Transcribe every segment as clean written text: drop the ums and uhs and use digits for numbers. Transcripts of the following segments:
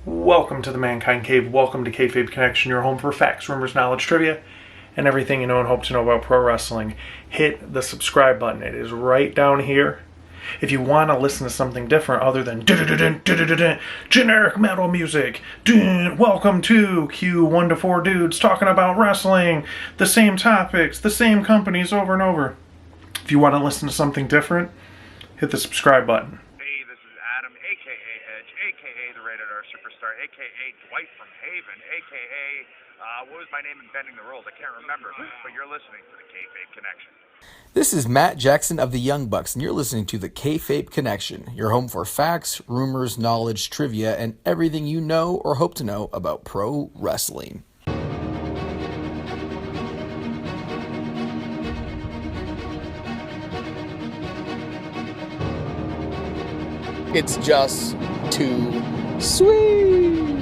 Welcome to the Mankind Cave. Welcome to Kayfabe Connection, your home for facts, rumors, knowledge, trivia, and everything you know and hope to know about pro wrestling. Hit the subscribe button. It is right down here. If you want to listen to something different other than generic metal music, welcome to Q1 to 4 dudes talking about wrestling, the same topics, the same companies over and over. If you want to listen to something different, hit the subscribe button. Hey, this is Adam, a.k.a. Edge, a.k.a. the Rated R Superstar, a.k.a. Dwight from Haven, a.k.a. What was my name in Bending the Rules? I can't remember, but you're listening to the Kayfabe Connection. This is Matt Jackson of the Young Bucks, and you're listening to the Kayfabe Connection, your home for facts, rumors, knowledge, trivia, and everything you know or hope to know about pro wrestling. It's just too sweet.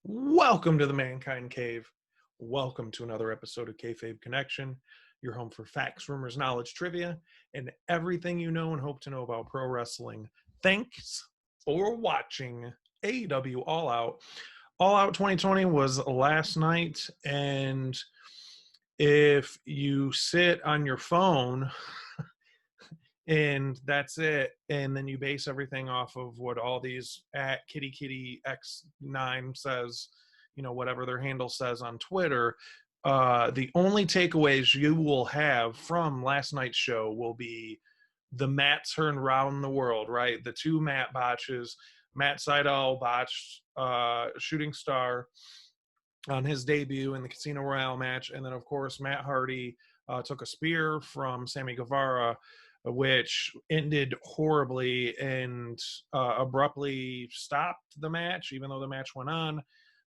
Welcome to the Mankind Cave. Welcome to another episode of Kayfabe Connection, your home for facts, rumors, knowledge, trivia, and everything you know and hope to know about pro wrestling. Thanks for watching AEW All Out. All Out 2020 was last night, and if you sit on your phone and that's it, and then you base everything off of what all these at kitty x9 says, you know, whatever their handle says on Twitter, the only takeaways you will have from last night's show will be the Matt turn around the world, right? The two Matt botches. Matt Sydal botched Shooting Star on his debut in the Casino Royale match, and then of course Matt Hardy took a spear from Sammy Guevara, which ended horribly and abruptly stopped the match, even though the match went on.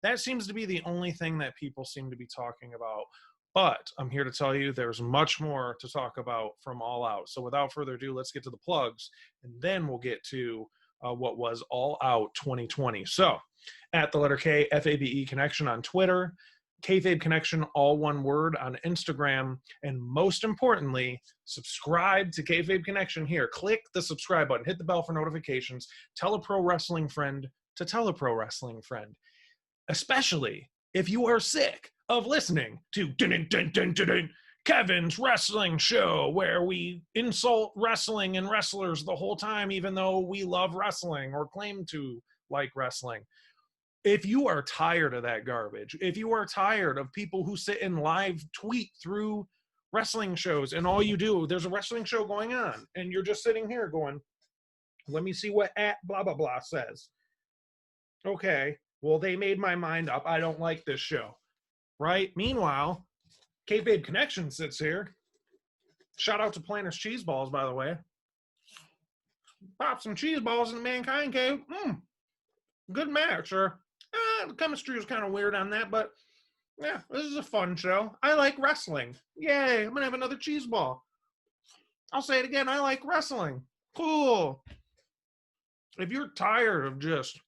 That seems to be the only thing that people seem to be talking about. But I'm here to tell you there's much more to talk about from All Out. So without further ado, let's get to the plugs, and then we'll get to what was All Out 2020. So at the letter K, F-A-B-E Connection on Twitter, Kayfabe Connection, all one word, on Instagram, and most importantly, subscribe to Kayfabe Connection here. Click the subscribe button, hit the bell for notifications, tell a pro wrestling friend to tell a pro wrestling friend, especially if you are sick of listening to Kevin's Wrestling Show, where we insult wrestling and wrestlers the whole time, even though we love wrestling or claim to like wrestling. If you are tired of that garbage, if you are tired of people who sit and live tweet through wrestling shows and all you do, there's a wrestling show going on and you're just sitting here going, let me see what at blah, blah, blah says. Okay, well, they made my mind up. I don't like this show, right? Meanwhile, Kayfabe Connection sits here. Shout out to Planters Cheese Balls, by the way. Pop some cheese balls in the Mankind Cave. Good match, sir. The chemistry was kind of weird on that, but yeah, this is a fun show. I like wrestling. Yay, I'm going to have another cheese ball. I'll say it again. I like wrestling. Cool. If you're tired of just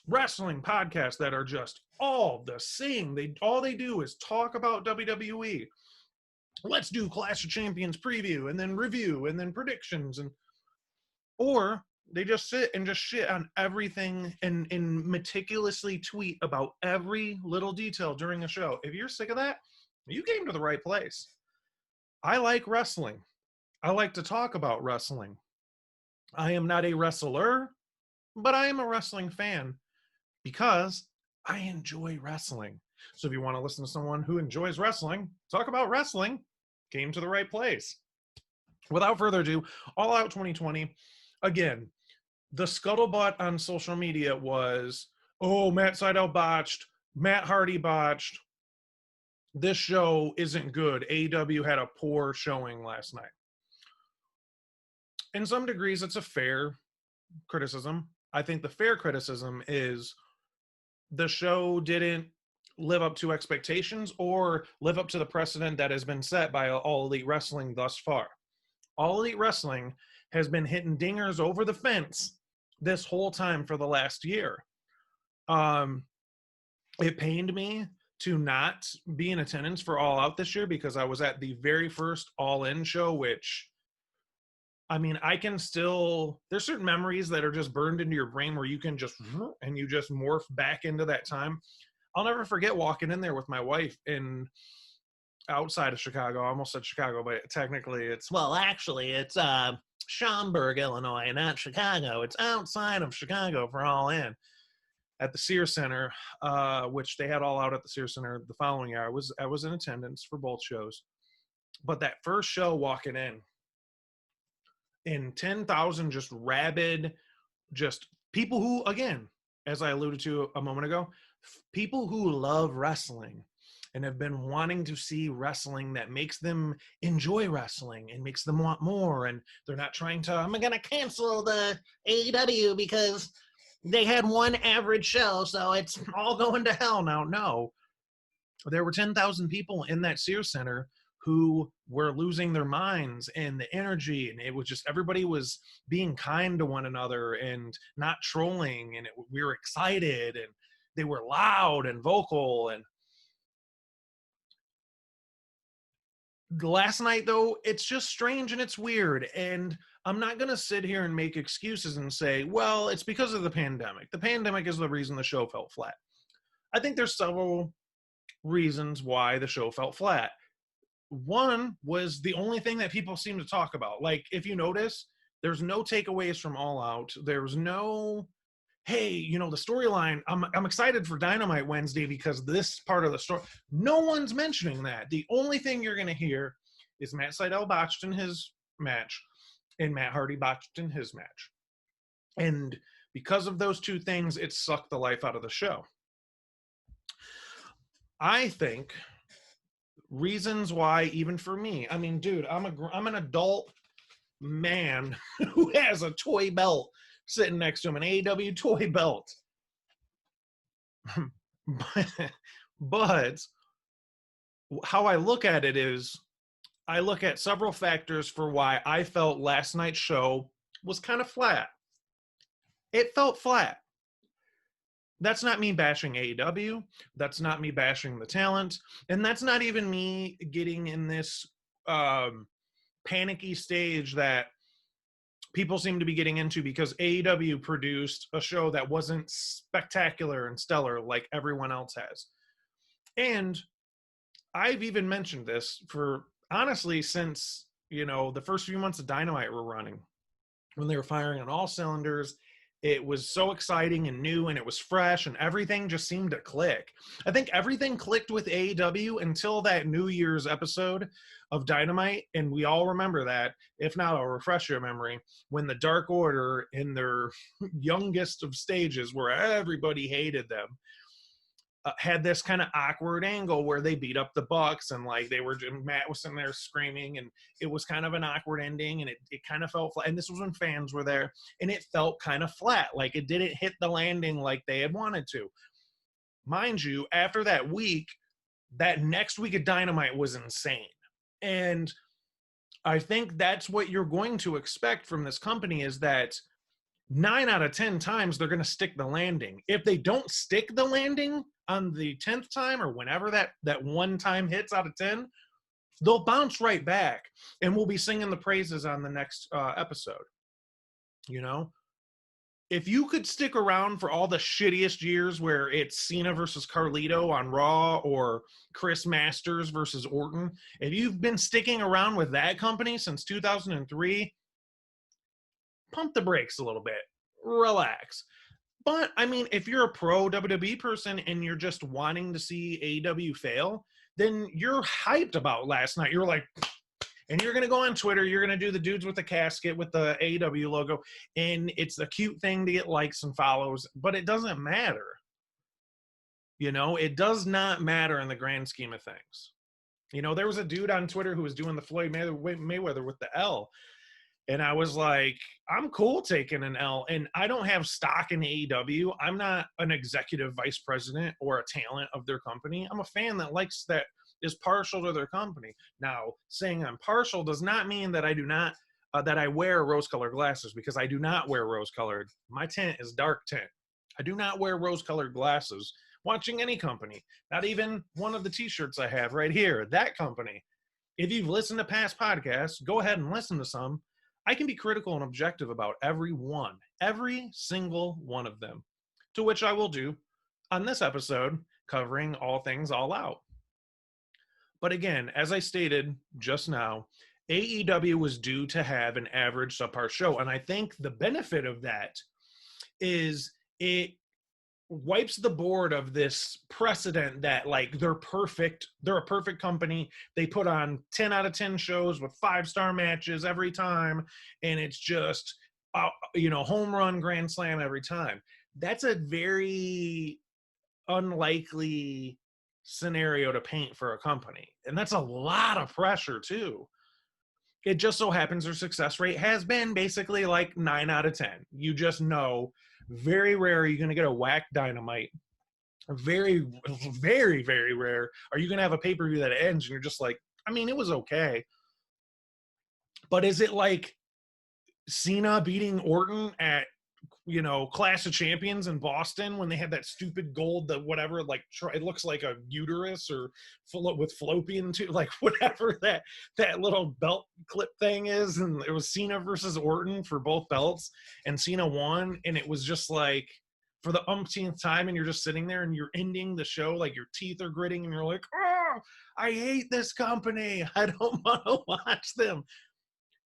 wrestling podcasts that are just all the same, all they do is talk about WWE. Let's do Clash of Champions preview and then review and then predictions, or they just sit and just shit on everything and meticulously tweet about every little detail during a show. If you're sick of that, you came to the right place. I like wrestling. I like to talk about wrestling. I am not a wrestler, but I am a wrestling fan because I enjoy wrestling. So if you want to listen to someone who enjoys wrestling, talk about wrestling, came to the right place. Without further ado, All Out 2020. Again, the scuttlebutt on social media was, oh, Matt Sydal botched, Matt Hardy botched. This show isn't good. AEW had a poor showing last night. In some degrees, it's a fair criticism. I think the fair criticism is the show didn't live up to expectations or live up to the precedent that has been set by All Elite Wrestling thus far. All Elite Wrestling has been hitting dingers over the fence this whole time for the last year. It pained me to not be in attendance for All Out this year because I was at the very first All In show, which, I mean, I can still, there's certain memories that are just burned into your brain where you can just, and you just morph back into that time. I'll never forget walking in there with my wife in outside of Chicago. I almost said Chicago, but technically it's Schaumburg, Illinois, not Chicago. It's outside of Chicago for All In at the Sears Center, which they had All Out at the Sears Center the following year. I was in attendance for both shows, but that first show walking in 10,000 just rabid, just people who, again, as I alluded to a moment ago, people who love wrestling and have been wanting to see wrestling that makes them enjoy wrestling and makes them want more. And they're not trying to, I'm going to cancel the AEW because they had one average show, so it's all going to hell now. No, there were 10,000 people in that Sears Center who were losing their minds, and the energy, and it was just, everybody was being kind to one another and not trolling, and we were excited, and they were loud and vocal. And last night, though, it's just strange and it's weird, and I'm not going to sit here and make excuses and say, well, it's because of the pandemic. The pandemic is the reason the show fell flat. I think there's several reasons why the show fell flat. One was the only thing that people seem to talk about. Like, if you notice, there's no takeaways from All Out. There's no, hey, you know, the storyline, I'm excited for Dynamite Wednesday because this part of the story. No one's mentioning that. The only thing you're going to hear is Matt Sydal botched in his match and Matt Hardy botched in his match. And because of those two things, it sucked the life out of the show. I think reasons why, even for me, I mean, dude, I'm an adult man who has a toy belt sitting next to him, an AEW toy belt. But how I look at it is, I look at several factors for why I felt last night's show was kind of flat. It felt flat. That's not me bashing AEW. That's not me bashing the talent. And that's not even me getting in this panicky stage that people seem to be getting into because AEW produced a show that wasn't spectacular and stellar like everyone else has. And I've even mentioned this for, honestly, since, you know, the first few months of Dynamite were running, when they were firing on all cylinders. It was so exciting and new, and it was fresh, and everything just seemed to click. I think everything clicked with AEW until that New Year's episode of Dynamite, and we all remember that. If not, I'll refresh your memory, when the Dark Order, in their youngest of stages, where everybody hated them, had this kind of awkward angle where they beat up the Bucks, and like Matt was sitting there screaming, and it was kind of an awkward ending, and it kind of felt flat. And this was when fans were there, and it felt kind of flat, like it didn't hit the landing like they had wanted to. Mind you, after that week, that next week of Dynamite was insane. And I think that's what you're going to expect from this company, is that 9 out of 10 times they're going to stick the landing. If they don't stick the landing on the 10th time, or whenever that one time hits out of 10, they'll bounce right back, and we'll be singing the praises on the next episode. You know, if you could stick around for all the shittiest years where it's Cena versus Carlito on Raw, or Chris Masters versus Orton, if you've been sticking around with that company since 2003, pump the brakes a little bit, relax. But I mean, if you're a pro WWE person and you're just wanting to see AEW fail, then you're hyped about last night. You're like, and you're going to go on Twitter, you're going to do the dudes with the casket with the AEW logo, and it's a cute thing to get likes and follows, but it doesn't matter. You know, it does not matter in the grand scheme of things. You know, there was a dude on Twitter who was doing the Floyd Mayweather with the L. And I was like, I'm cool taking an L, and I don't have stock in AEW. I'm not an executive vice president or a talent of their company. I'm a fan that likes, that is partial to their company. Now, saying I'm partial does not mean that I do not, that I wear rose-colored glasses, because I do not wear rose-colored. My tint is dark tint. I do not wear rose-colored glasses watching any company, not even one of the t-shirts I have right here, that company. If you've listened to past podcasts, go ahead and listen to some. I can be critical and objective about every single one of them, to which I will do on this episode covering all things all out. But again, as I stated just now, AEW was due to have an average subpar show. And I think the benefit of that is it wipes the board of this precedent that like they're a perfect company. They put on 10 out of 10 shows with 5-star matches every time, and it's just home run grand slam every time. That's a very unlikely scenario to paint for a company, and that's a lot of pressure too. It just so happens their success rate has been basically like 9 out of 10. You just know very rare are you going to get a whack Dynamite. Very, very, very rare are you going to have a pay-per-view that ends and you're just like, I mean, it was okay. But is it like Cena beating Orton at Clash of Champions in Boston when they had that stupid gold, the whatever, like it looks like a uterus or with fallopian tube, like whatever that little belt clip thing is, and it was Cena versus Orton for both belts, and Cena won, and it was just like for the umpteenth time, and you're just sitting there and you're ending the show like your teeth are gritting and you're like, oh, I hate this company, I don't want to watch them.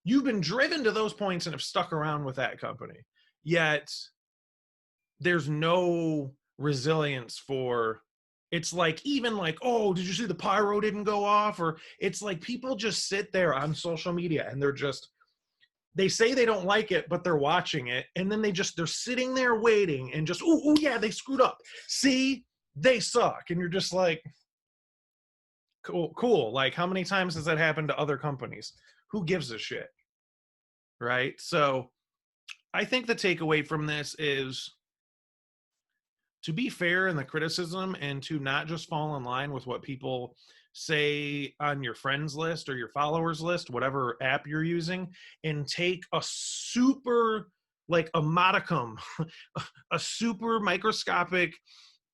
You've been driven to those points and have stuck around with that company. Yet there's no resilience for, it's like, even like, oh, did you see the pyro didn't go off? Or it's like people just sit there on social media and they say they don't like it, but they're watching it. And then they're sitting there waiting and just, oh yeah, they screwed up. See, they suck. And you're just like, cool. Like, how many times has that happened to other companies? Who gives a shit? Right? So I think the takeaway from this is to be fair in the criticism and to not just fall in line with what people say on your friends list or your followers list, whatever app you're using, and take a super, like a modicum, a super microscopic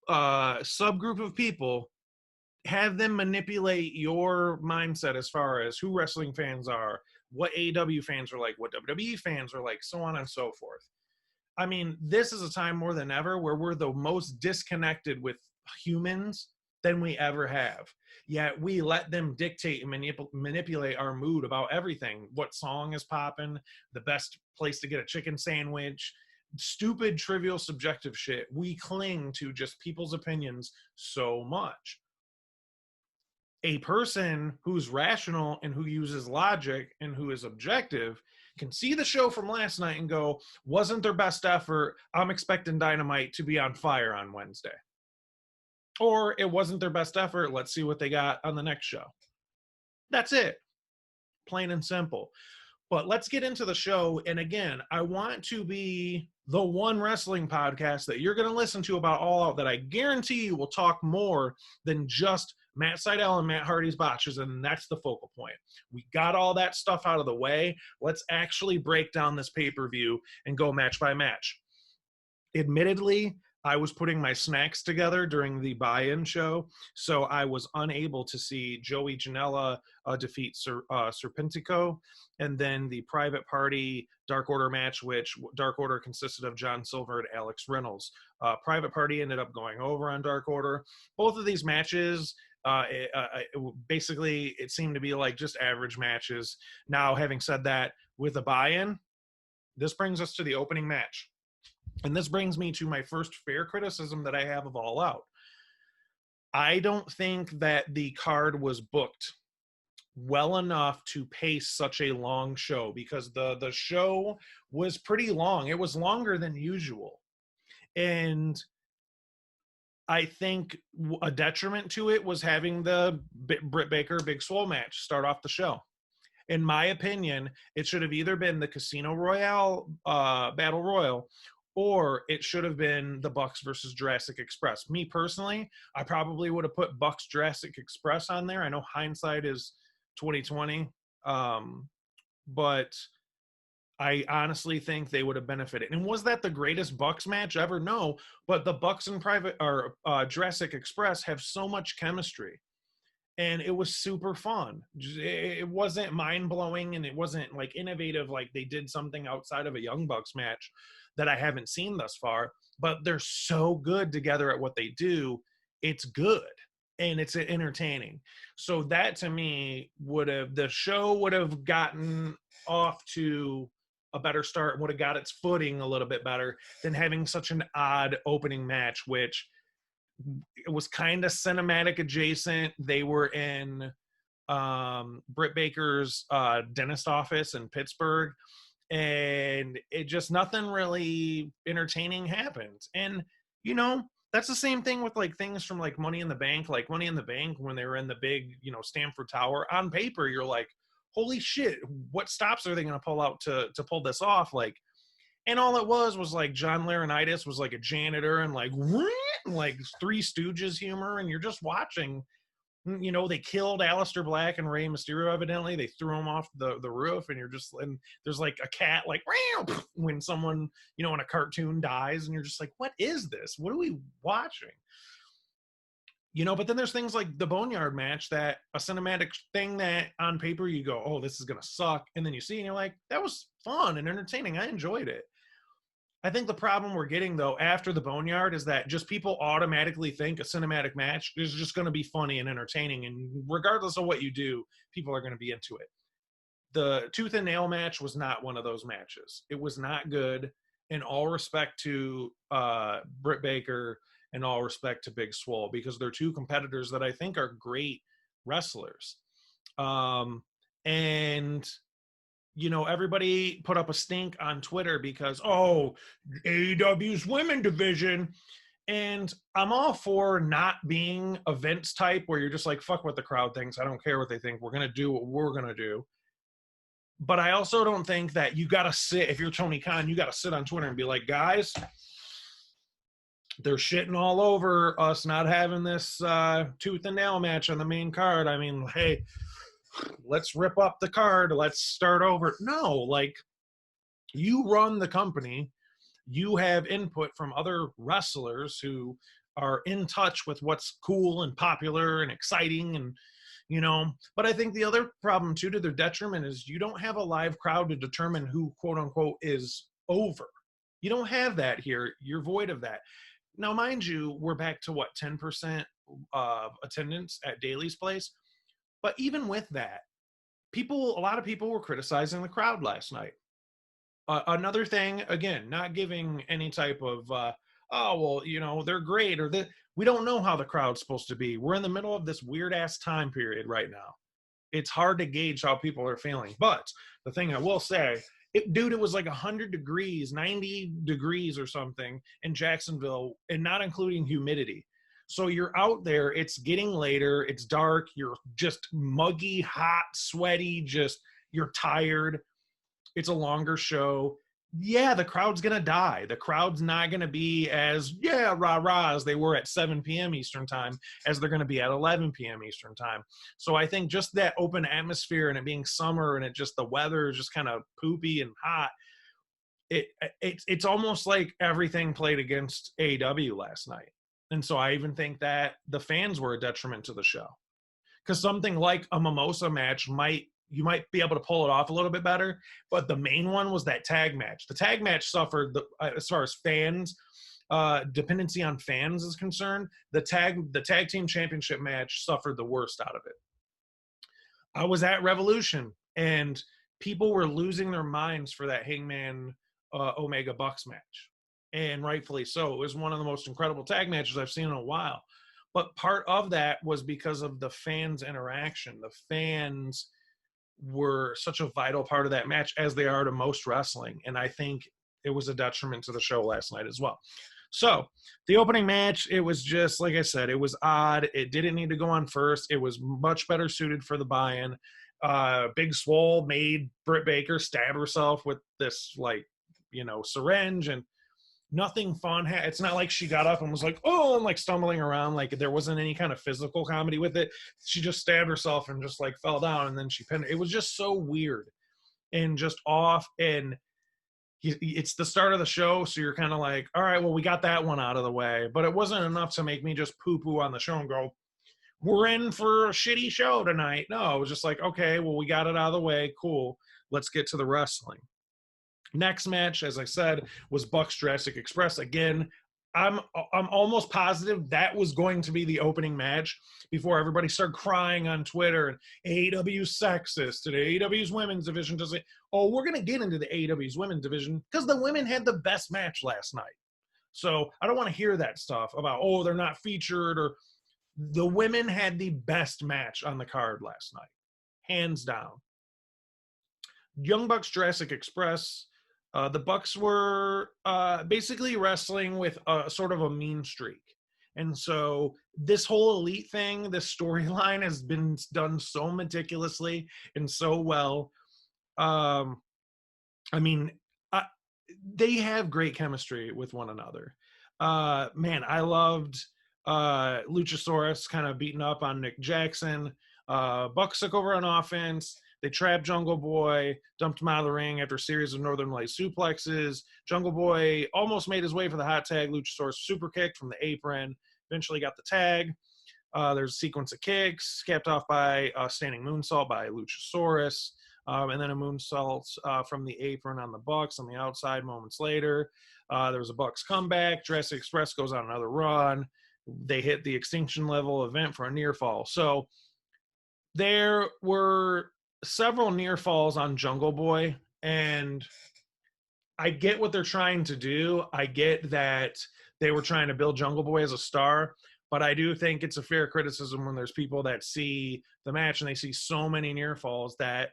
subgroup of people, have them manipulate your mindset as far as who wrestling fans are, what AEW fans are like, what WWE fans are like, so on and so forth. I mean, this is a time more than ever where we're the most disconnected with humans than we ever have. Yet we let them dictate and manipulate our mood about everything. What song is popping, the best place to get a chicken sandwich, stupid, trivial, subjective shit. We cling to just people's opinions so much. A person who's rational and who uses logic and who is objective can see the show from last night and go, wasn't their best effort. I'm expecting Dynamite to be on fire on Wednesday. Or it wasn't their best effort. Let's see what they got on the next show. That's it. Plain and simple. But let's get into the show. And again, I want to be the one wrestling podcast that you're going to listen to about All Out that I guarantee you will talk more than just Matt Sydal and Matt Hardy's botches, and that's the focal point. We got all that stuff out of the way. Let's actually break down this pay-per-view and go match by match. Admittedly, I was putting my snacks together during the buy-in show, so I was unable to see Joey Janela defeat Serpentico, and then the Private Party Dark Order match, which Dark Order consisted of John Silver and Alex Reynolds. Private Party ended up going over on Dark Order. Both of these matches, basically, it seemed to be like just average matches. Now, having said that, with a buy-in, this brings us to the opening match. And this brings me to my first fair criticism that I have of All Out. I don't think that the card was booked well enough to pace such a long show, because the show was pretty long. It was longer than usual. And I think a detriment to it was having the Britt Baker Big Swole match start off the show. In my opinion, it should have either been the Casino Royale Battle Royal, or it should have been the Bucks versus Jurassic Express. Me personally, I probably would have put Bucks Jurassic Express on there. I know hindsight is 2020, but I honestly think they would have benefited. And was that the greatest Bucks match ever? No, but the Bucks and Jurassic Express have so much chemistry, and it was super fun. It wasn't mind blowing, and it wasn't like innovative, like they did something outside of a Young Bucks match that I haven't seen thus far. But they're so good together at what they do. It's good and it's entertaining. So that to me the show would have gotten off to a better start, would have got its footing a little bit better than having such an odd opening match, which it was kind of cinematic adjacent. They were in Britt Baker's dentist office in Pittsburgh, and it just nothing really entertaining happened. And you know, that's the same thing with like things from like Money in the Bank. Like Money in the Bank, when they were in the big, Stamford Tower, on paper you're like, holy shit, what stops are they going to pull out to pull this off? Like, and all it was like John Laurinaitis was like a janitor, and like Three Stooges humor, and you're just watching. They killed Aleister Black and Rey Mysterio. Evidently, they threw him off the roof, and and there's like a cat like when someone in a cartoon dies, and you're just like, what is this? What are we watching? But then there's things like the Boneyard match, that a cinematic thing that on paper you go, oh, this is gonna suck, and then you see and you're like, that was fun and entertaining. I enjoyed it. I think the problem we're getting, though, after the Boneyard is that just people automatically think a cinematic match is just going to be funny and entertaining. And regardless of what you do, people are going to be into it. The Tooth and Nail match was not one of those matches. It was not good. In all respect to Britt Baker and all respect to Big Swole, because they're two competitors that I think are great wrestlers. And everybody put up a stink on Twitter because, AEW's women division. And I'm all for not being a Vince type where you're just like, fuck what the crowd thinks. I don't care what they think. We're going to do what we're going to do. But I also don't think that you got to sit, if you're Tony Khan, you got to sit on Twitter and be like, guys, they're shitting all over us not having this tooth and nail match on the main card. I mean, hey, let's rip up the card. Let's start over. No, like, you run the company. You have input from other wrestlers who are in touch with what's cool and popular and exciting. And, but I think the other problem too, to their detriment, is you don't have a live crowd to determine who, quote unquote, is over. You don't have that here. You're void of that. Now, mind you, we're back to 10% of attendance at Daly's Place. But even with that, a lot of people were criticizing the crowd last night. Another thing, again, not giving any type of, they're great, or that we don't know how the crowd's supposed to be. We're in the middle of this weird ass time period right now. It's hard to gauge how people are feeling. But the thing I will say, it was like 100 degrees, 90 degrees or something in Jacksonville, and not including humidity. So you're out there, it's getting later, it's dark, you're just muggy, hot, sweaty, you're tired. It's a longer show. Yeah, the crowd's going to die. The crowd's not going to be as, rah-rah as they were at 7 p.m. Eastern time as they're going to be at 11 p.m. Eastern time. So I think just that open atmosphere and it being summer and the weather is just kind of poopy and hot, it's almost like everything played against AEW last night. And so I even think that the fans were a detriment to the show. Because something like a Mimosa match you might be able to pull it off a little bit better, but the main one was that tag match. The tag match suffered, as far as fans, dependency on fans is concerned, the tag team championship match suffered the worst out of it. I was at Revolution, and people were losing their minds for that Hangman Omega Bucks match, and rightfully so. It was one of the most incredible tag matches I've seen in a while. But part of that was because of the fans' interaction. The fans were such a vital part of that match, as they are to most wrestling. And I think it was a detriment to the show last night as well. So the opening match, it was just, like I said, it was odd. It didn't need to go on first. It was much better suited for the buy-in. Big Swole made Britt Baker stab herself with this, syringe, and nothing fun. It's not like she got up and was like, oh, and stumbling around. Like, there wasn't any kind of physical comedy with it. She just stabbed herself and just fell down, and then she pinned. It was just so weird and just off. And it's the start of the show, so you're kind of like, all right, well, we got that one out of the way. But it wasn't enough to make me just poo-poo on the show and go, we're in for a shitty show tonight. No, it was just like, okay, well, we got it out of the way. Cool. Let's get to the wrestling. Next match, as I said, was Bucks Jurassic Express. Again, I'm almost positive that was going to be the opening match before everybody started crying on Twitter and AEW's sexist and AEW's women's division does it. Oh, we're going to get into the AEW's women's division because the women had the best match last night. So I don't want to hear that stuff about, oh, they're not featured, or the women had the best match on the card last night, hands down. Young Bucks Jurassic Express. The Bucks were basically wrestling with a sort of a mean streak. And so this whole elite thing, this storyline has been done so meticulously and so well. I mean, they have great chemistry with one another. Man, I loved Luchasaurus kind of beating up on Nick Jackson. Bucks took over on offense. They trapped Jungle Boy, dumped him out of the ring after a series of Northern Light suplexes. Jungle Boy almost made his way for the hot tag. Luchasaurus super kicked from the apron. Eventually got the tag. There's a sequence of kicks, capped off by a standing moonsault by Luchasaurus. And then a moonsault from the apron on the Bucks on the outside moments later. There was a Bucks comeback. Jurassic Express goes on another run. They hit the extinction level event for a near fall. So there were several near falls on Jungle Boy, and I get what they're trying to do. I get that they were trying to build Jungle Boy as a star, but I do think it's a fair criticism when there's people that see the match and they see so many near falls that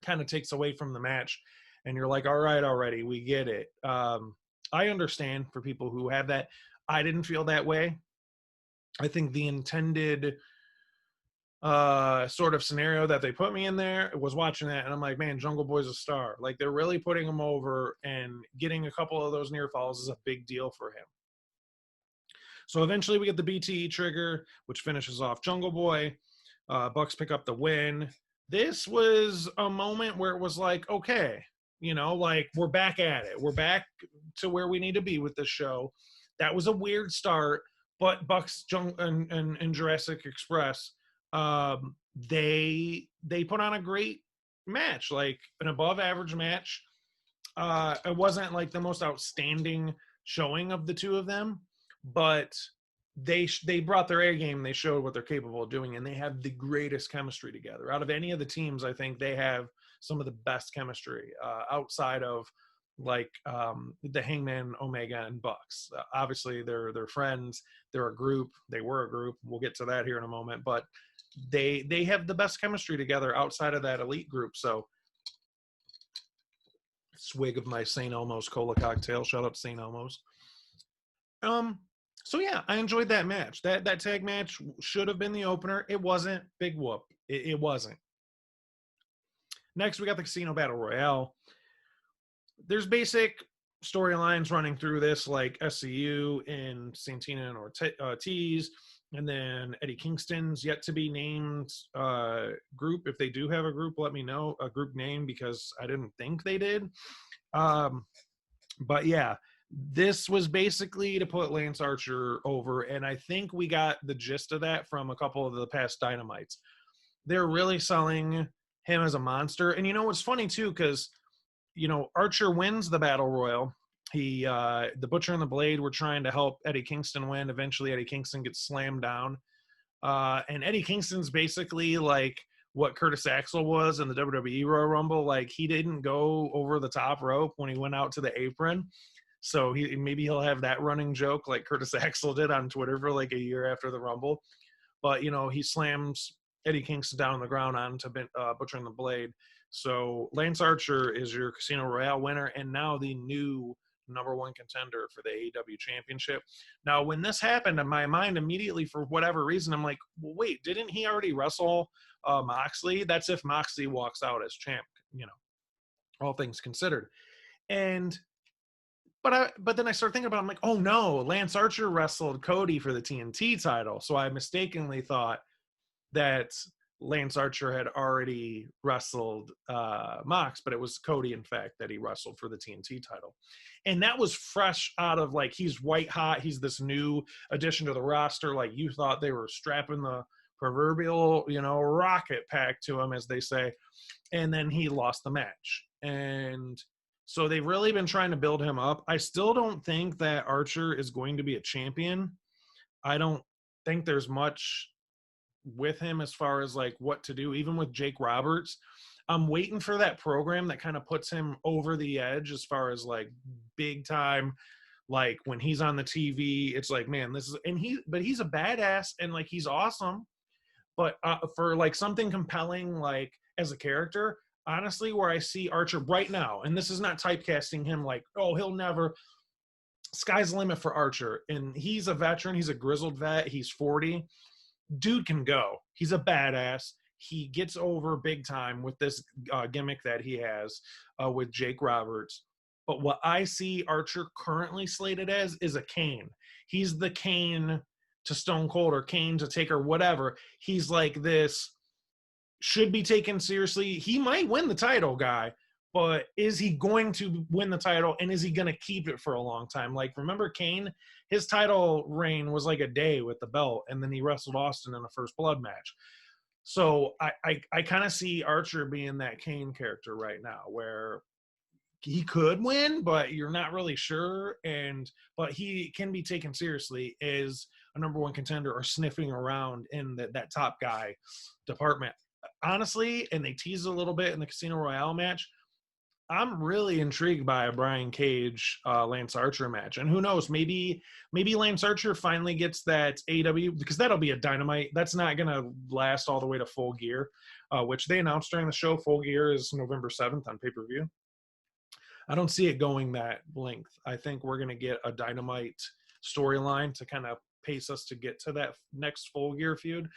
kind of takes away from the match, and you're like, all right, already, we get it. I understand for people who have that. I didn't feel that way. I think the intended sort of scenario that they put me in there was watching that, and I'm like, man, Jungle Boy's a star. Like, they're really putting him over, and getting a couple of those near falls is a big deal for him. So eventually we get the BTE trigger, which finishes off Jungle Boy. Bucks pick up the win. This was a moment where it was like, okay, like, we're back at it. We're back to where we need to be with this show. That was a weird start, but Bucks and Jurassic Express, they put on a great match, like an above average match. It wasn't like the most outstanding showing of the two of them, but they brought their A game. They showed what they're capable of doing, and they have the greatest chemistry together. Out of any of the teams, I think they have some of the best chemistry outside of like the Hangman, Omega, and Bucks. Obviously, they're friends. They're a group. They were a group. We'll get to that here in a moment, but they have the best chemistry together outside of that elite group. So, swig of my St. Elmo's cola cocktail. Shout out to St. Elmo's. So yeah, I enjoyed that match. That tag match should have been the opener. It wasn't. Big whoop. It wasn't. Next, we got the Casino Battle Royale. There's basic storylines running through this, like SCU and Santina and Ortiz, and then Eddie Kingston's yet to be named group. If they do have a group, let me know a group name, because I didn't think they did. But yeah, this was basically to put Lance Archer over, and I think we got the gist of that from a couple of the past Dynamites. They're really selling him as a monster. And what's funny too, because Archer wins the Battle Royal. He the Butcher and the Blade were trying to help Eddie Kingston win. Eventually Eddie Kingston gets slammed down, and Eddie Kingston's basically like what Curtis Axel was in the WWE Royal Rumble. Like, he didn't go over the top rope when he went out to the apron. So maybe he'll have that running joke like Curtis Axel did on Twitter for like a year after the Rumble. But, he slams Eddie Kingston down on the ground onto Butcher and the Blade. So Lance Archer is your Casino Royale winner, and now the new number one contender for the AEW Championship. Now, when this happened, in my mind immediately, for whatever reason, I'm like, well, wait, didn't he already wrestle Moxley? That's if Moxley walks out as champ, all things considered. But then I started thinking about it, I'm like, oh no, Lance Archer wrestled Cody for the TNT title. So I mistakenly thought that Lance Archer had already wrestled Mox, but it was Cody, in fact, that he wrestled for the TNT title. And that was fresh out of, like, he's white hot. He's this new addition to the roster. Like, you thought they were strapping the proverbial, rocket pack to him, as they say. And then he lost the match. And so they've really been trying to build him up. I still don't think that Archer is going to be a champion. I don't think there's much with him as far as like what to do, even with Jake Roberts. I'm waiting for that program that kind of puts him over the edge as far as like big time, like when he's on the TV, it's like, man, this is, and he's a badass and like he's awesome. But for like something compelling, like as a character, honestly, where I see Archer right now, and this is not typecasting him like, oh, he'll never, sky's the limit for Archer. And he's a veteran, he's a grizzled vet, he's 40. Dude can go. He's a badass. He gets over big time with this gimmick that he has with Jake Roberts. But what I see Archer currently slated as is a Kane. He's the Kane to Stone Cold or Kane to Taker, whatever. He's like this, should be taken seriously. He might win the title, guy, but is he going to win the title, and is he going to keep it for a long time? Like, remember Kane? His title reign was like a day with the belt, and then he wrestled Austin in a First Blood match. So I kind of see Archer being that Kane character right now, where he could win, but you're not really sure. But he can be taken seriously as a number one contender or sniffing around in that top guy department. Honestly, and they tease a little bit in the Casino Royale match, I'm really intrigued by a Brian Cage Lance Archer match. And who knows, maybe Lance Archer finally gets that AEW, because that'll be a Dynamite. That's not going to last all the way to Full Gear, which they announced during the show. Full Gear is November 7th on pay-per-view. I don't see it going that length. I think we're going to get a Dynamite storyline to kind of pace us to get to that next Full Gear feud.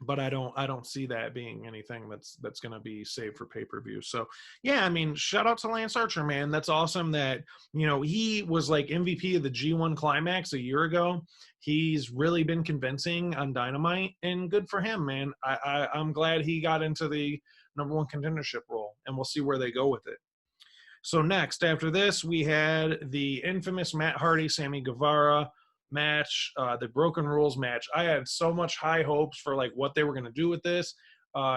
But I don't see that being anything that's going to be saved for pay-per-view. So yeah, I mean, shout out to Lance Archer, man. That's awesome that, he was like MVP of the G1 Climax a year ago. He's really been convincing on Dynamite, and good for him, man. I'm glad he got into the number one contendership role, and we'll see where they go with it. So next, after this, we had the infamous Matt Hardy, Sammy Guevara match, the Broken Rules match. I had so much high hopes for like what they were going to do with this.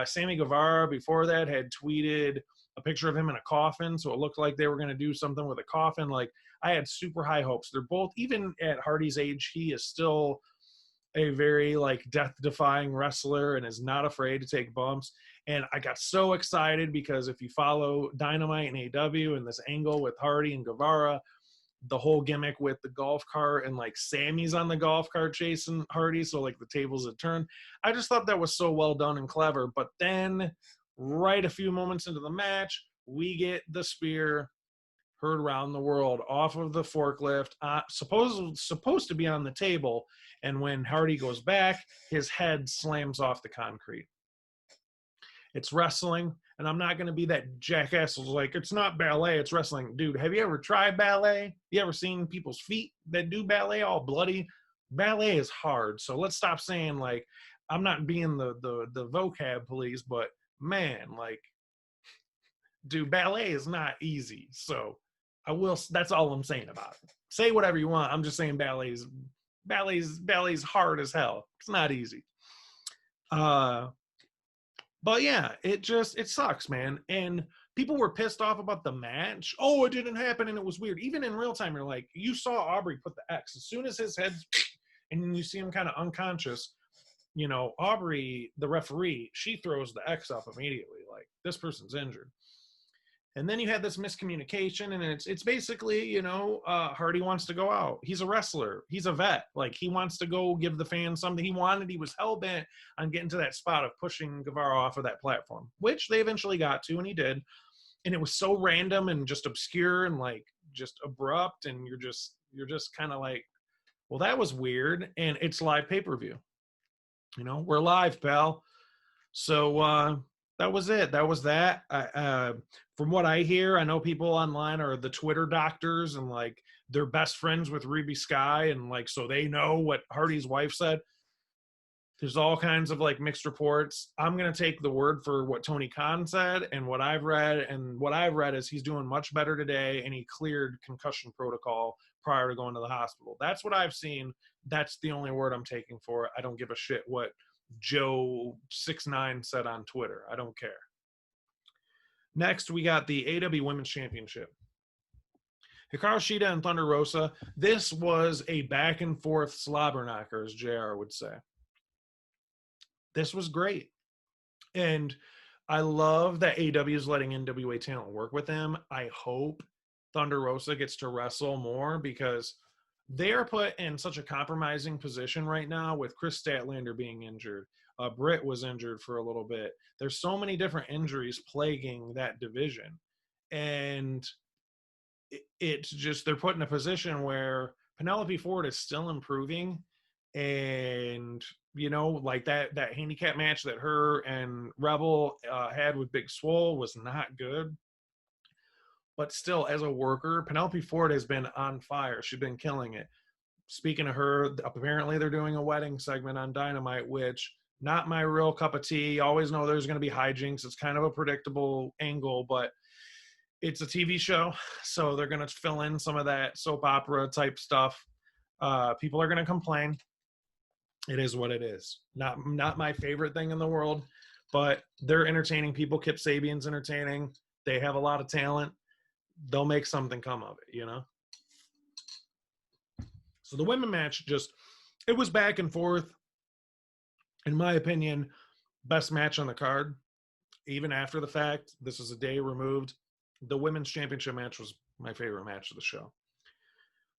Sammy Guevara before that had tweeted a picture of him in a coffin, so it looked like they were going to do something with a coffin. Like, I had super high hopes. They're both, even at Hardy's age, he is still a very like death-defying wrestler and is not afraid to take bumps. And I got so excited because if you follow Dynamite and AEW and this angle with Hardy and Guevara, the whole gimmick with the golf cart and like Sammy's on the golf cart chasing Hardy, so like the tables had turned. I just thought that was so well done and clever. But then right a few moments into the match, we get the spear heard around the world off of the forklift, supposed to be on the table, and when Hardy goes back, his head slams off the concrete. It's wrestling, and I'm not going to be that jackass who's like, it's not ballet, it's wrestling. Dude, have you ever tried ballet? You ever seen people's feet that do ballet all bloody? Ballet is hard, so let's stop saying, like, I'm not being the vocab police, but man, like, dude, ballet is not easy. So that's all I'm saying about it. Say whatever you want. I'm just saying ballet's hard as hell. It's not easy. But yeah, it sucks, man. And people were pissed off about the match. Oh, it didn't happen and it was weird. Even in real time, you're like, you saw Aubrey put the X. As soon as his head, and you see him kind of unconscious, Aubrey, the referee, she throws the X up immediately. Like, this person's injured. And then you had this miscommunication, and it's basically, Hardy wants to go out. He's a wrestler. He's a vet. Like, he wants to go give the fans something he wanted. He was hell-bent on getting to that spot of pushing Guevara off of that platform, which they eventually got to, and he did. And it was so random and just obscure and, like, just abrupt, and you're just kind of like, well, that was weird, and it's live pay-per-view. We're live, pal. So, that was it. That was that. From what I hear, I know people online are the Twitter doctors, and like they're best friends with Ruby Sky, and like so they know what Hardy's wife said. There's all kinds of like mixed reports. I'm going to take the word for what Tony Khan said and what I've read. And what I've read is he's doing much better today, and he cleared concussion protocol prior to going to the hospital. That's what I've seen. That's the only word I'm taking for it. I don't give a shit what Joe69 said on Twitter. I don't care. Next, we got the AEW Women's Championship. Hikaru Shida and Thunder Rosa. This was a back and forth slobber knocker, as JR would say. This was great. And I love that AEW is letting NWA talent work with them. I hope Thunder Rosa gets to wrestle more, because they're put in such a compromising position right now with Chris Statlander being injured. Britt was injured for a little bit. There's so many different injuries plaguing that division. And it's just, they're put in a position where Penelope Ford is still improving. And, you know, like that handicap match that her and Rebel had with Big Swole was not good. But still, as a worker, Penelope Ford has been on fire. She's been killing it. Speaking of her, apparently they're doing a wedding segment on Dynamite, which not my real cup of tea. You always know there's going to be hijinks. It's kind of a predictable angle, but it's a TV show, so they're going to fill in some of that soap opera type stuff. People are going to complain. It is what it is. Not my favorite thing in the world, but they're entertaining people. Kip Sabian's entertaining. They have a lot of talent. They'll make something come of it, you know? So the women match it was back and forth. In my opinion, best match on the card. Even after the fact, this is a day removed. The women's championship match was my favorite match of the show.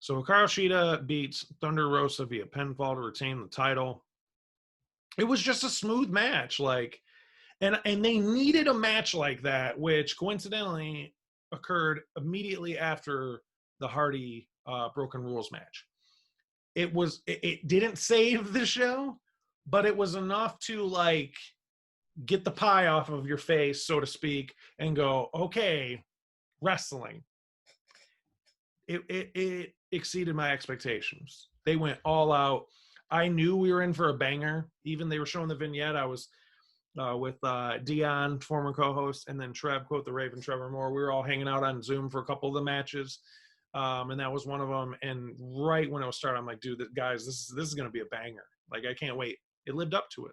So Hikaru Shida beats Thunder Rosa via pinfall to retain the title. It was just a smooth match, and they needed a match like that, which coincidentally occurred immediately after the Hardy Broken Rules match. It didn't save the show, but it was enough to get the pie off of your face, so to speak, and go, okay, wrestling. It exceeded my expectations. They went all out. I knew we were in for a banger. Even they were showing the vignette. I was with Dion, former co-host, and then Trev, quote the Raven, Trevor Moore. We were all hanging out on Zoom for a couple of the matches, and that was one of them. And right when it was starting, I'm like, dude, guys, this is going to be a banger. I can't wait. It lived up to it.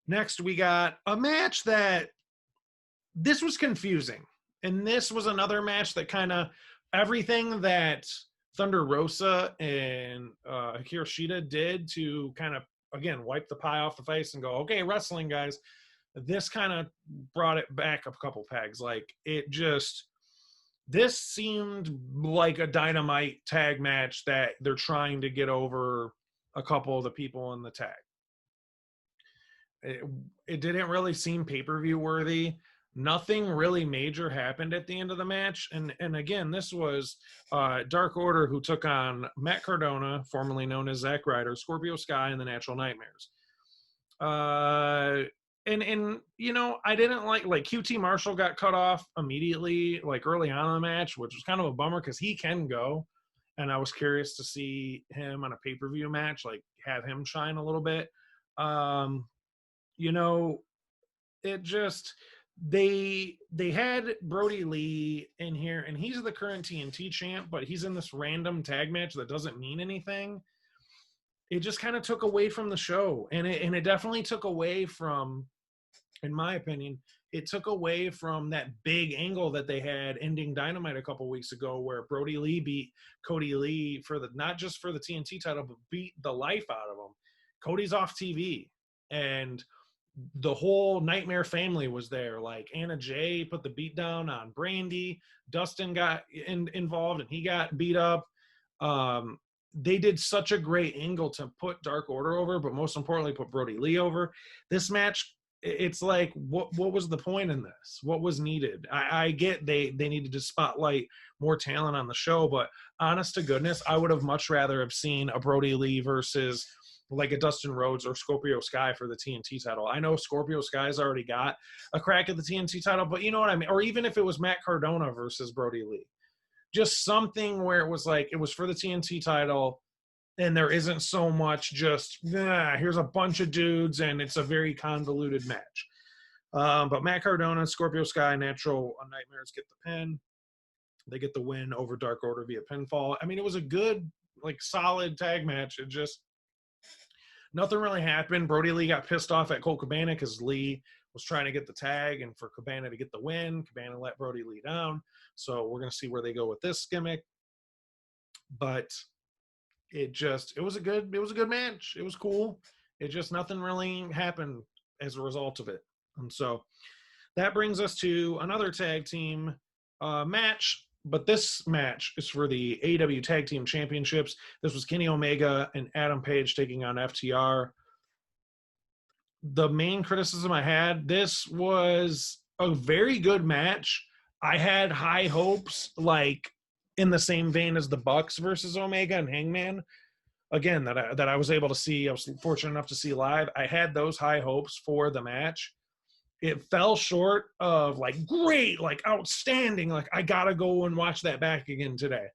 Next, we got a match this was confusing. And this was another match that kind of everything that Thunder Rosa and Hikaru Shida did to kind of, again, wipe the pie off the face and go, okay, wrestling, guys. This kind of brought it back a couple pegs. This seemed like a Dynamite tag match that they're trying to get over a couple of the people in the tag. It didn't really seem pay-per-view worthy. Nothing really major happened at the end of the match. And again, this was Dark Order, who took on Matt Cardona, formerly known as Zack Ryder, Scorpio Sky, and the Natural Nightmares. And you know, I didn't like QT Marshall got cut off immediately, early on in the match, which was kind of a bummer because he can go. And I was curious to see him on a pay-per-view match, have him shine a little bit. You know, it just... They had Brody Lee in here, and he's the current TNT champ, but he's in this random tag match that doesn't mean anything. It just kind of took away from the show, and it definitely took away from, in my opinion, it took away from that big angle that they had ending Dynamite a couple weeks ago, where Brody Lee beat Cody Lee for not just for the TNT title, but beat the life out of him. Cody's off TV, and the whole Nightmare family was there. Anna Jay put the beat down on Brandy. Dustin got involved and he got beat up. They did such a great angle to put Dark Order over, but most importantly, put Brody Lee over. This match, it's what was the point in this? What was needed? I get they needed to spotlight more talent on the show, but honest to goodness, I would have much rather have seen a Brody Lee versus a Dustin Rhodes or Scorpio Sky for the TNT title. I know Scorpio Sky's already got a crack at the TNT title, but you know what I mean? Or even if it was Matt Cardona versus Brody Lee. Just something where it was it was for the TNT title, and there isn't so much just here's a bunch of dudes and it's a very convoluted match. But Matt Cardona, Scorpio Sky, Natural Nightmares get the pin. They get the win over Dark Order via pinfall. I mean, it was a good, like, solid tag match. It just, nothing really happened. Brody Lee got pissed off at Colt Cabana because Lee was trying to get the tag and for Cabana to get the win. Cabana let Brody Lee down. So we're going to see where they go with this gimmick. But it was a good match. It was cool. It just, nothing really happened as a result of it. And so that brings us to another tag team match. But this match is for the AEW Tag Team Championships. This was Kenny Omega and Adam Page taking on FTR. The main criticism I had, this was a very good match. I had high hopes, like in the same vein as the Bucks versus Omega and Hangman. Again, that I was able to see. I was fortunate enough to see live. I had those high hopes for the match. It fell short of like great, like outstanding, like I gotta go and watch that back again today.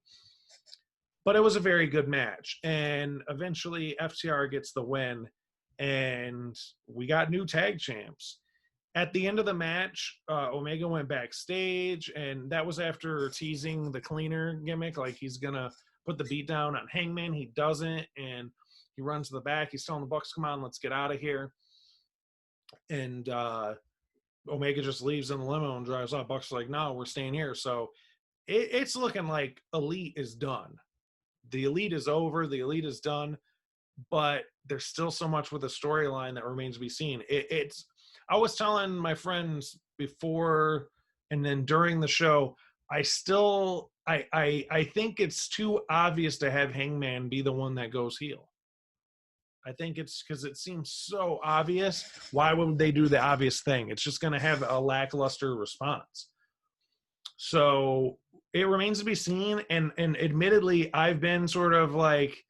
But it was a very good match. And eventually FTR gets the win and we got new tag champs. At the end of the match, Omega went backstage and that was after teasing the cleaner gimmick. Like he's gonna put the beat down on Hangman. He doesn't. And he runs to the back. He's telling the Bucks, come on, let's get out of here. And, Omega just leaves in the limo and drives off. Bucks are like, no, we're staying here. So it's looking like Elite is done. The Elite is over. The Elite is done. But there's still so much with the storyline that remains to be seen. I was telling my friends before and then during the show, I think it's too obvious to have Hangman be the one that goes heel. I think it's because it seems so obvious. Why would they do the obvious thing? It's just going to have a lackluster response. So it remains to be seen. And admittedly, I've been sort of like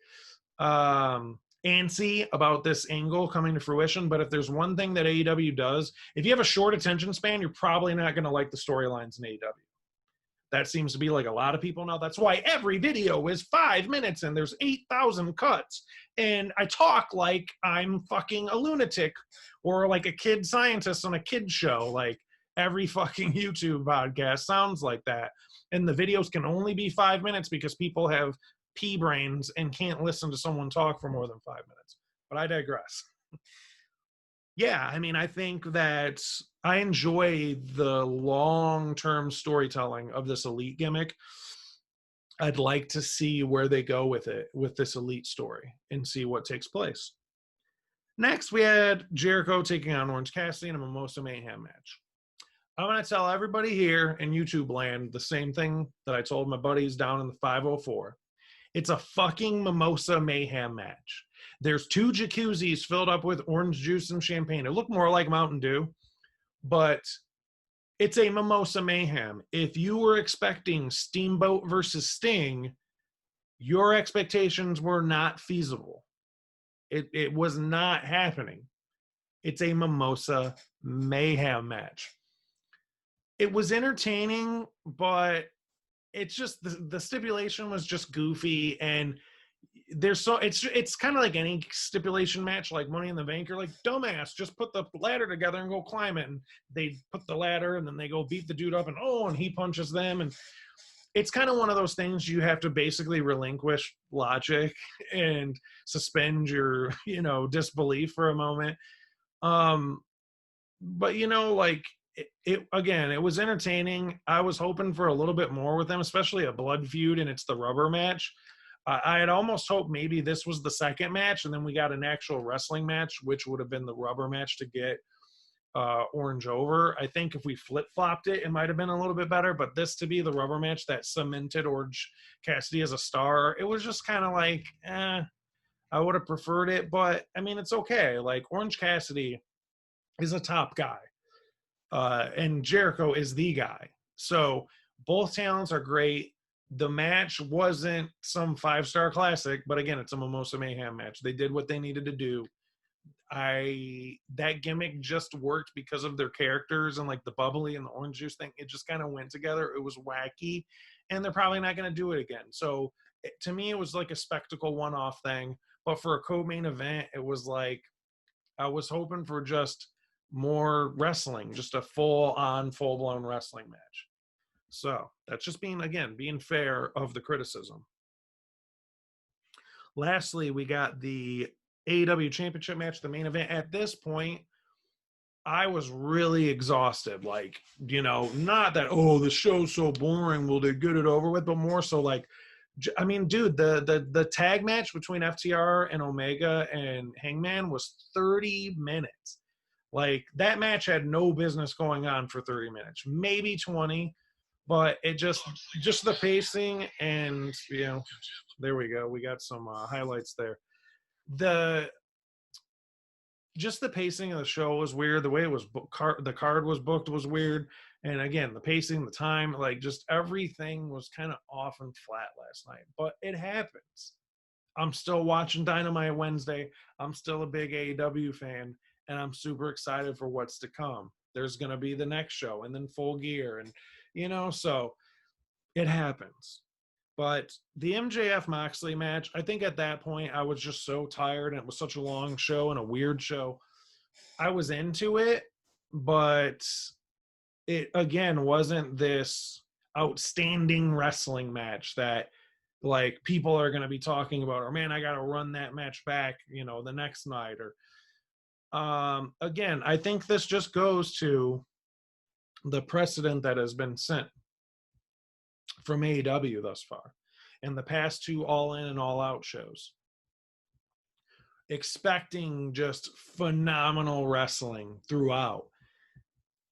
antsy about this angle coming to fruition. But if there's one thing that AEW does, if you have a short attention span, you're probably not going to like the storylines in AEW. That seems to be like a lot of people now. That's why every video is 5 minutes and there's 8,000 cuts. And I talk like I'm fucking a lunatic or like a kid scientist on a kid show. Like every fucking YouTube podcast sounds like that. And the videos can only be 5 minutes because people have pea brains and can't listen to someone talk for more than 5 minutes. But I digress. Yeah, I mean, I think that I enjoy the long-term storytelling of this Elite gimmick. I'd like to see where they go with it, with this Elite story, and see what takes place. Next, we had Jericho taking on Orange Cassidy in a Mimosa Mayhem match. I'm going to tell everybody here in YouTube land the same thing that I told my buddies down in the 504. It's a fucking Mimosa Mayhem match. There's 2 jacuzzis filled up with orange juice and champagne. It looked more like Mountain Dew, but it's a Mimosa Mayhem. If you were expecting Steamboat versus Sting, your expectations were not feasible. It was not happening. It's a Mimosa Mayhem match. It was entertaining, but it's just the stipulation was just goofy, and it's kind of like any stipulation match, like Money in the Bank. You're like, dumbass, just put the ladder together and go climb it. And they put the ladder and then they go beat the dude up and he punches them. And it's kind of one of those things you have to basically relinquish logic and suspend your, disbelief for a moment. But like it was entertaining. I was hoping for a little bit more with them, especially a blood feud, and it's the rubber match. I had almost hoped maybe this was the second match, and then we got an actual wrestling match, which would have been the rubber match to get Orange over. I think if we flip-flopped it, it might have been a little bit better, but this to be the rubber match that cemented Orange Cassidy as a star, it was just kind of like, I would have preferred it, but, I mean, it's okay. Like, Orange Cassidy is a top guy, and Jericho is the guy. So both talents are great. The match wasn't some 5-star classic, but again, it's a Mimosa Mayhem match. They did what they needed to do. That gimmick just worked because of their characters and like the bubbly and the orange juice thing. It just kind of went together. It was wacky, and they're probably not going to do it again. So to me, it was like a spectacle one-off thing. But for a co-main event, it was like I was hoping for just more wrestling, just a full-on, full-blown wrestling match. So that's just being fair of the criticism. Lastly, we got the AEW Championship match, the main event. At this point, I was really exhausted. Like, not that, oh, the show's so boring, will they get it over with? But more so like, I mean, dude, the tag match between FTR and Omega and Hangman was 30 minutes. Like, that match had no business going on for 30 minutes, maybe 20, but it just the pacing and, there we go. We got some highlights there. The pacing of the show was weird. The way it was the card was booked was weird. And again, the pacing, the time, like just everything was kind of off and flat last night. But it happens. I'm still watching Dynamite Wednesday. I'm still a big AEW fan, and I'm super excited for what's to come. There's going to be the next show and then Full Gear. And, so it happens. But the MJF Moxley match, I think at that point I was just so tired, and it was such a long show and a weird show. I was into it, but it again wasn't this outstanding wrestling match that like people are going to be talking about, or man, I got to run that match back, the next night. Or again, I think this just goes to the precedent that has been sent from AEW thus far in the past 2 All In and All Out shows, expecting just phenomenal wrestling throughout.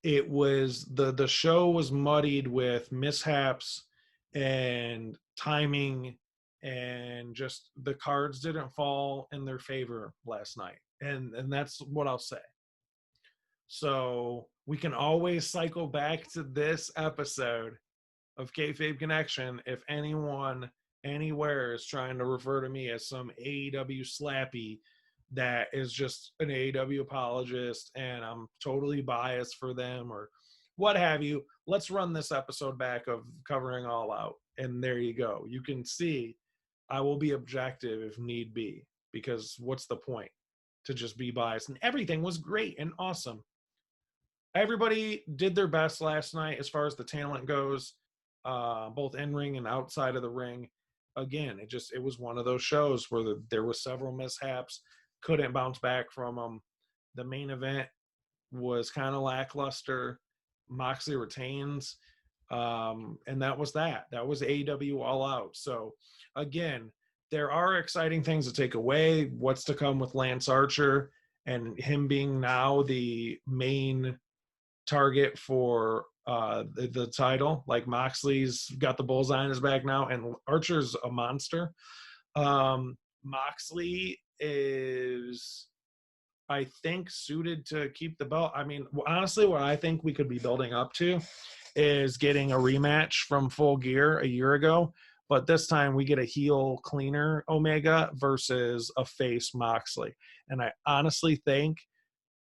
It was the show was muddied with mishaps and timing, and just the cards didn't fall in their favor last night, and that's what I'll say. So we can always cycle back to this episode of Kayfabe Connection if anyone anywhere is trying to refer to me as some AEW slappy that is just an AEW apologist and I'm totally biased for them or what have you. Let's run this episode back of covering All Out, and there you go. You can see I will be objective if need be, because what's the point to just be biased? And everything was great and awesome. Everybody did their best last night as far as the talent goes, both in ring and outside of the ring. Again, it was one of those shows where there were several mishaps, couldn't bounce back from them. The main event was kind of lackluster. Moxley retains, and that was that. That was AEW All Out. So again, there are exciting things to take away. What's to come with Lance Archer and him being now the main target for the title. Like, Moxley's got the bullseye on his back now, and Archer's a monster. Moxley is, I think, suited to keep the belt. I mean, honestly, what I think we could be building up to is getting a rematch from Full Gear a year ago, but this time we get a heel cleaner Omega versus a face Moxley. And I honestly think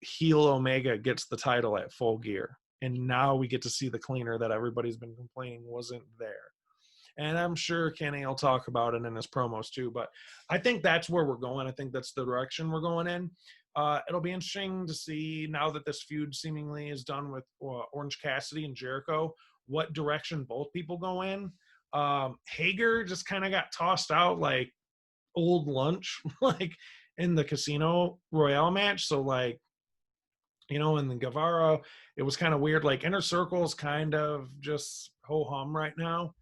heel Omega gets the title at Full Gear. And now we get to see the cleaner that everybody's been complaining wasn't there. And I'm sure Kenny will talk about it in his promos too. But I think that's where we're going. I think that's the direction we're going in. It'll be interesting to see, now that this feud seemingly is done with Orange Cassidy and Jericho, what direction both people go in. Hager just kind of got tossed out like old lunch, like in the Casino Royale match. So like, and then Guevara, it was kind of weird. Like, Inner Circle's kind of just ho-hum right now.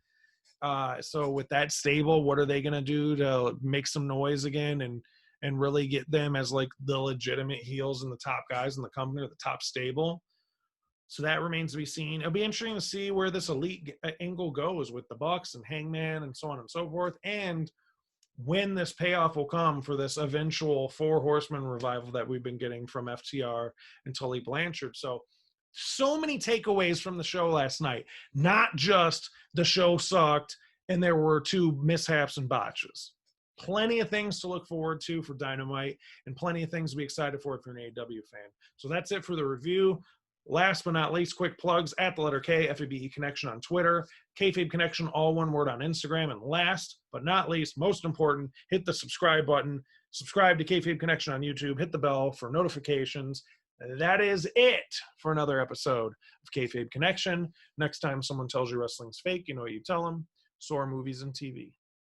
So with that stable, what are they going to do to make some noise again and really get them as like the legitimate heels and the top guys in the company, or the top stable? So that remains to be seen. It'll be interesting to see where this elite angle goes with the Bucks and Hangman and so on and so forth, and when this payoff will come for this eventual 4 Horsemen revival that we've been getting from FTR and Tully Blanchard. So many takeaways from the show last night. Not just the show sucked and there were 2 mishaps and botches. Plenty of things to look forward to for Dynamite, and plenty of things to be excited for if you're an AEW fan. So that's it for the review. Last but not least, quick plugs at the letter K, FABE Connection on Twitter, Kayfabe Connection, all one word on Instagram. And last but not least, most important, hit the subscribe button. Subscribe to Kayfabe Connection on YouTube. Hit the bell for notifications. That is it for another episode of Kayfabe Connection. Next time someone tells you wrestling's fake, you know what you tell them. So are movies and TV.